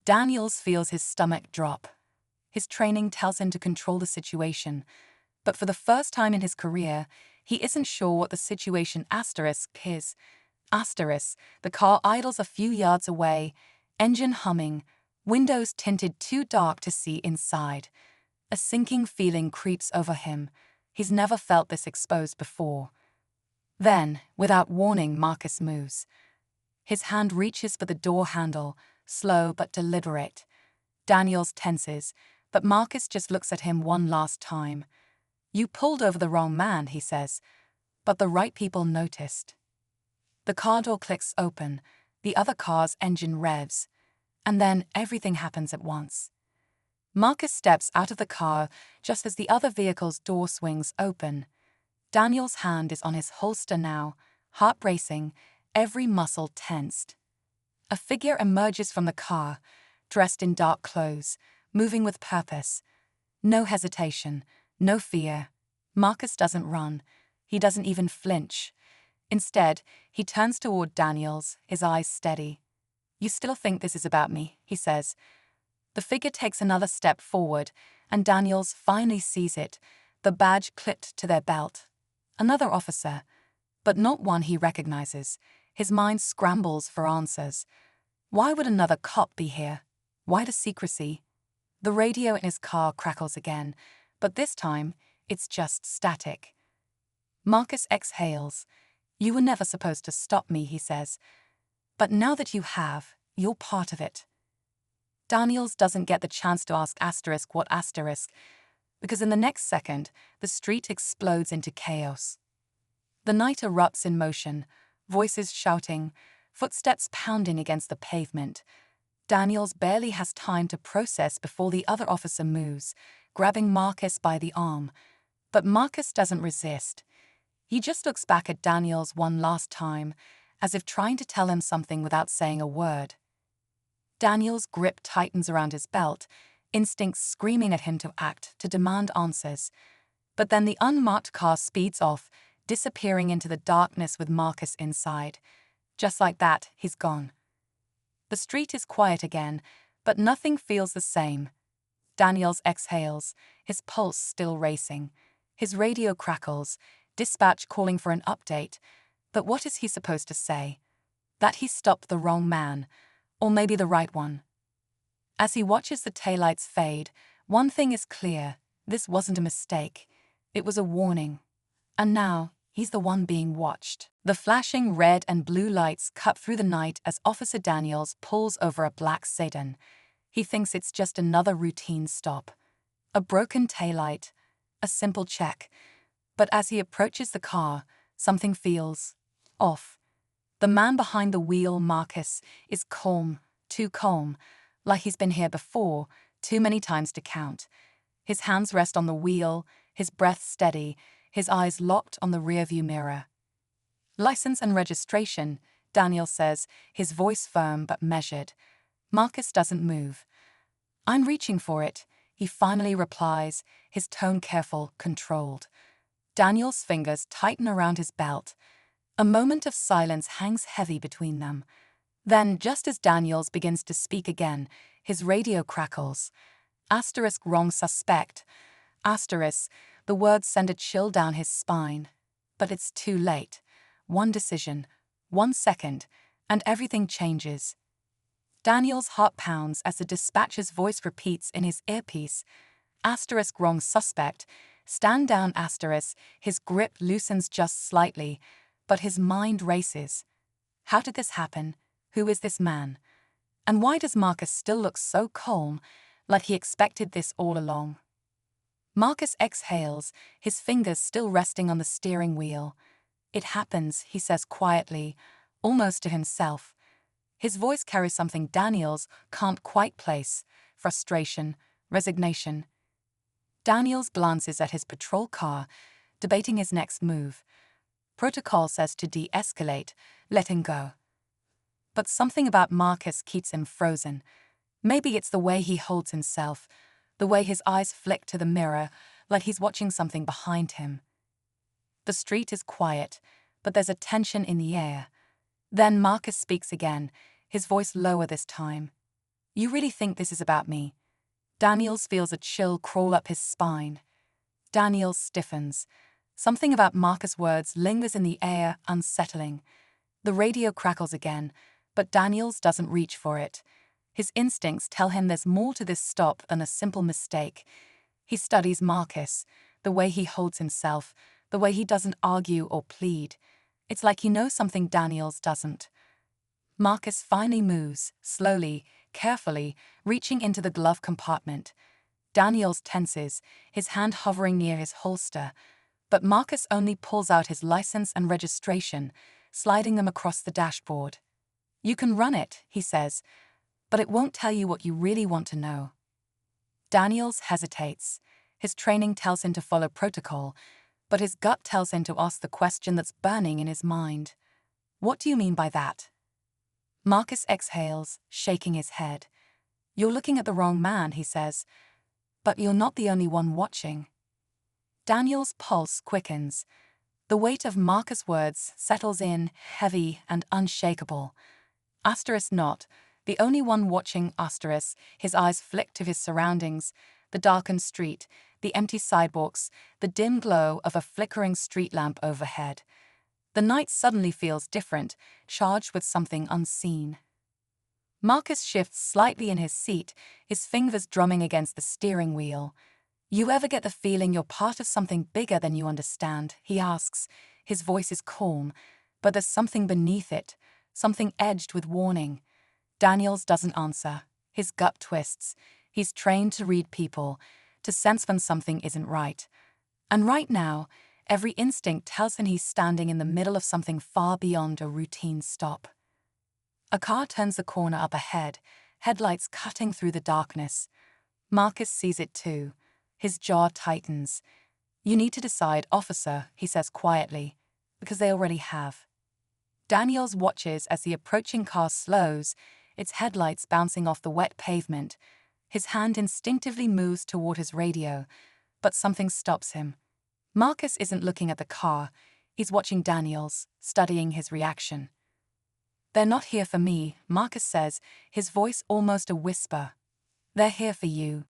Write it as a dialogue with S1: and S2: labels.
S1: Daniels feels his stomach drop. His training tells him to control the situation, but for the first time in his career, he isn't sure what the situation is. The car idles a few yards away, engine humming, windows tinted too dark to see inside. A sinking feeling creeps over him. He's never felt this exposed before. Then, without warning, Marcus moves. His hand reaches for the door handle, slow but deliberate. Daniels tenses, but Marcus just looks at him one last time. "You pulled over the wrong man," he says, but the right people noticed. The car door clicks open, the other car's engine revs, and then everything happens at once. Marcus steps out of the car just as the other vehicle's door swings open. Daniel's hand is on his holster now, heart racing, every muscle tensed. A figure emerges from the car, dressed in dark clothes, moving with purpose. No hesitation, no fear. Marcus doesn't run. He doesn't even flinch. Instead, he turns toward Daniels, his eyes steady. "You still think this is about me," he says. The figure takes another step forward, and Daniels finally sees it, the badge clipped to their belt. Another officer, but not one he recognizes. His mind scrambles for answers. Why would another cop be here? Why the secrecy? The radio in his car crackles again, but this time, it's just static. Marcus exhales. "You were never supposed to stop me," he says. "But now that you have, you're part of it." Daniels doesn't get the chance to ask what because in the next second, the street explodes into chaos. The night erupts in motion, voices shouting, footsteps pounding against the pavement. Daniels barely has time to process before the other officer moves, grabbing Marcus by the arm. But Marcus doesn't resist. He just looks back at Daniels one last time, as if trying to tell him something without saying a word. Daniels' grip tightens around his belt, instincts screaming at him to act, to demand answers. But then the unmarked car speeds off, disappearing into the darkness with Marcus inside. Just like that, he's gone. The street is quiet again, but nothing feels the same. Daniels exhales, his pulse still racing. His radio crackles, dispatch calling for an update. But what is he supposed to say? That he stopped the wrong man, or maybe the right one. As he watches the taillights fade, one thing is clear: this wasn't a mistake. It was a warning. And now, he's the one being watched. The flashing red and blue lights cut through the night as Officer Daniels pulls over a black sedan. He thinks it's just another routine stop. A broken taillight, a simple check. But as he approaches the car, something feels off. The man behind the wheel, Marcus, is calm, too calm, like he's been here before, too many times to count. His hands rest on the wheel, his breath steady, his eyes locked on the rearview mirror. "License and registration," Daniel says, his voice firm but measured. Marcus doesn't move. "I'm reaching for it," he finally replies, his tone careful, controlled. Daniel's fingers tighten around his belt. A moment of silence hangs heavy between them. Then, just as Daniels begins to speak again, his radio crackles. "Wrong suspect." The words send a chill down his spine. But it's too late. One decision, 1 second, and everything changes. Daniel's heart pounds as the dispatcher's voice repeats in his earpiece. "Wrong suspect. Stand down." His grip loosens just slightly, but his mind races. How did this happen? Who is this man? And why does Marcus still look so calm, like he expected this all along? Marcus exhales, his fingers still resting on the steering wheel. "It happens," he says quietly, almost to himself. His voice carries something Daniels can't quite place: frustration, resignation. Daniels glances at his patrol car, debating his next move. Protocol says to de-escalate, letting go. But something about Marcus keeps him frozen. Maybe it's the way he holds himself, the way his eyes flick to the mirror, like he's watching something behind him. The street is quiet, but there's a tension in the air. Then Marcus speaks again, his voice lower this time. You really think this is about me? Daniels feels a chill crawl up his spine. Daniels stiffens. Something about Marcus' words lingers in the air, unsettling. The radio crackles again, but Daniels doesn't reach for it. His instincts tell him there's more to this stop than a simple mistake. He studies Marcus, the way he holds himself, the way he doesn't argue or plead. It's like he knows something Daniels doesn't. Marcus finally moves, slowly, carefully, reaching into the glove compartment. Daniels tenses, his hand hovering near his holster, but Marcus only pulls out his license and registration, sliding them across the dashboard. You can run it, he says, but it won't tell you what you really want to know. Daniels hesitates. His training tells him to follow protocol, but his gut tells him to ask the question that's burning in his mind. What do you mean by that? Marcus exhales, shaking his head. You're looking at the wrong man, he says, but you're not the only one watching. Daniels' pulse quickens. The weight of Marcus' words settles in, heavy and unshakable. Not, the only one watching. His eyes flick to his surroundings, the darkened street, the empty sidewalks, the dim glow of a flickering street lamp overhead. The night suddenly feels different, charged with something unseen. Marcus shifts slightly in his seat, his fingers drumming against the steering wheel. You ever get the feeling you're part of something bigger than you understand? He asks. His voice is calm, but there's something beneath it, something edged with warning. Daniels doesn't answer. His gut twists. He's trained to read people, to sense when something isn't right. And right now, every instinct tells him he's standing in the middle of something far beyond a routine stop. A car turns the corner up ahead, headlights cutting through the darkness. Marcus sees it too. His jaw tightens. You need to decide, officer, he says quietly, because they already have. Daniels watches as the approaching car slows, its headlights bouncing off the wet pavement. His hand instinctively moves toward his radio, but something stops him. Marcus isn't looking at the car. He's watching Daniels, studying his reaction. They're not here for me, Marcus says, his voice almost a whisper. They're here for you.